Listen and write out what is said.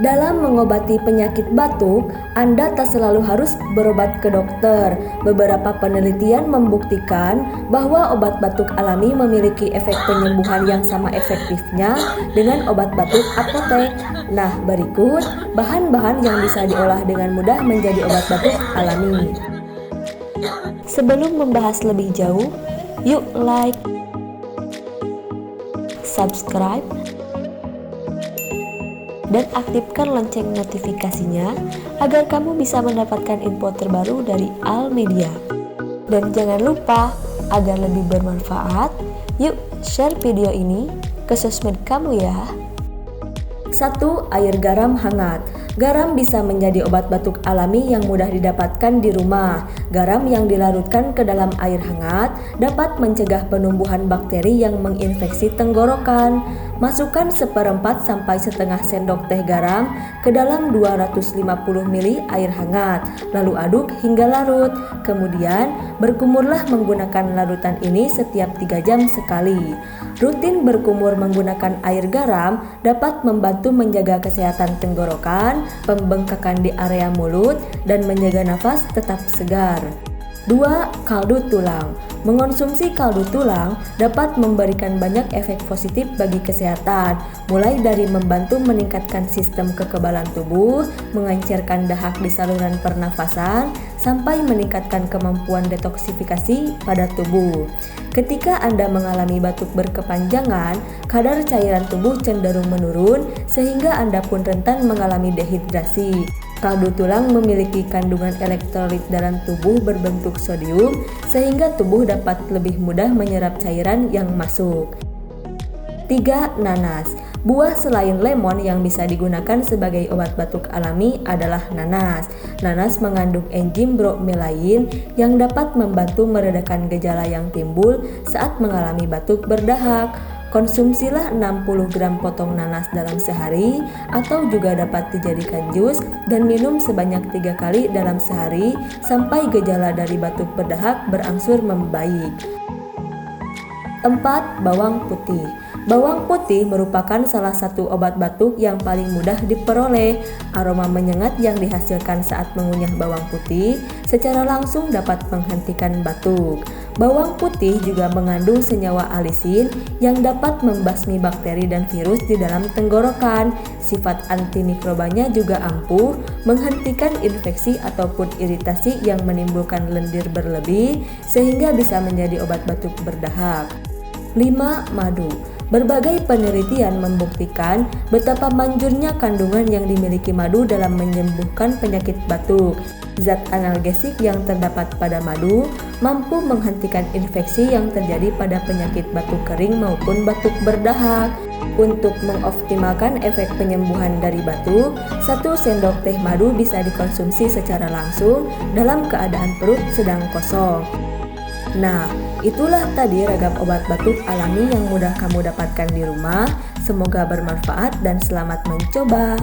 Dalam mengobati penyakit batuk, Anda tak selalu harus berobat ke dokter. Beberapa penelitian membuktikan bahwa obat batuk alami memiliki efek penyembuhan yang sama efektifnya dengan obat batuk apotek. Nah, berikut bahan-bahan yang bisa diolah dengan mudah menjadi obat batuk alami. Sebelum membahas lebih jauh, yuk like, subscribe, dan aktifkan lonceng notifikasinya agar kamu bisa mendapatkan info terbaru dari Al Media. Dan jangan lupa, agar lebih bermanfaat, yuk share video ini ke sosmed kamu ya. 1. Air garam hangat. Garam bisa menjadi obat batuk alami yang mudah didapatkan di rumah. Garam yang dilarutkan ke dalam air hangat dapat mencegah penumbuhan bakteri yang menginfeksi tenggorokan. Masukkan 1/4 sampai setengah sendok teh garam ke dalam 250 ml air hangat, lalu aduk hingga larut. Kemudian berkumurlah menggunakan larutan ini setiap 3 jam sekali. Rutin berkumur menggunakan air garam dapat membantu menjaga kesehatan tenggorokan, pembengkakan di area mulut, dan menjaga nafas tetap segar. 2. Kaldu tulang. Mengonsumsi kaldu tulang dapat memberikan banyak efek positif bagi kesehatan, mulai dari membantu meningkatkan sistem kekebalan tubuh, mengencerkan dahak di saluran pernafasan, sampai meningkatkan kemampuan detoksifikasi pada tubuh. Ketika Anda mengalami batuk berkepanjangan, kadar cairan tubuh cenderung menurun sehingga Anda pun rentan mengalami dehidrasi. Kaldu tulang memiliki kandungan elektrolit dalam tubuh berbentuk sodium sehingga tubuh dapat lebih mudah menyerap cairan yang masuk. 3. Nanas. Buah selain lemon yang bisa digunakan sebagai obat batuk alami adalah nanas. Nanas mengandung enzim bromelain yang dapat membantu meredakan gejala yang timbul saat mengalami batuk berdahak. Konsumsilah 60 gram potong nanas dalam sehari atau juga dapat dijadikan jus dan minum sebanyak 3 kali dalam sehari sampai gejala dari batuk berdahak berangsur membaik. 4. Bawang putih. Bawang putih merupakan salah satu obat batuk yang paling mudah diperoleh. Aroma menyengat yang dihasilkan saat mengunyah bawang putih secara langsung dapat menghentikan batuk. Bawang putih juga mengandung senyawa alisin yang dapat membasmi bakteri dan virus di dalam tenggorokan. Sifat antimikrobanya juga ampuh menghentikan infeksi ataupun iritasi yang menimbulkan lendir berlebih sehingga bisa menjadi obat batuk berdahak. 5. Madu. Berbagai penelitian membuktikan betapa manjurnya kandungan yang dimiliki madu dalam menyembuhkan penyakit batuk. Zat analgesik yang terdapat pada madu mampu menghentikan infeksi yang terjadi pada penyakit batuk kering maupun batuk berdahak. Untuk mengoptimalkan efek penyembuhan dari batuk, 1 sendok teh madu bisa dikonsumsi secara langsung dalam keadaan perut sedang kosong. Nah, itulah tadi ragam obat batuk alami yang mudah kamu dapatkan di rumah. Semoga bermanfaat dan selamat mencoba.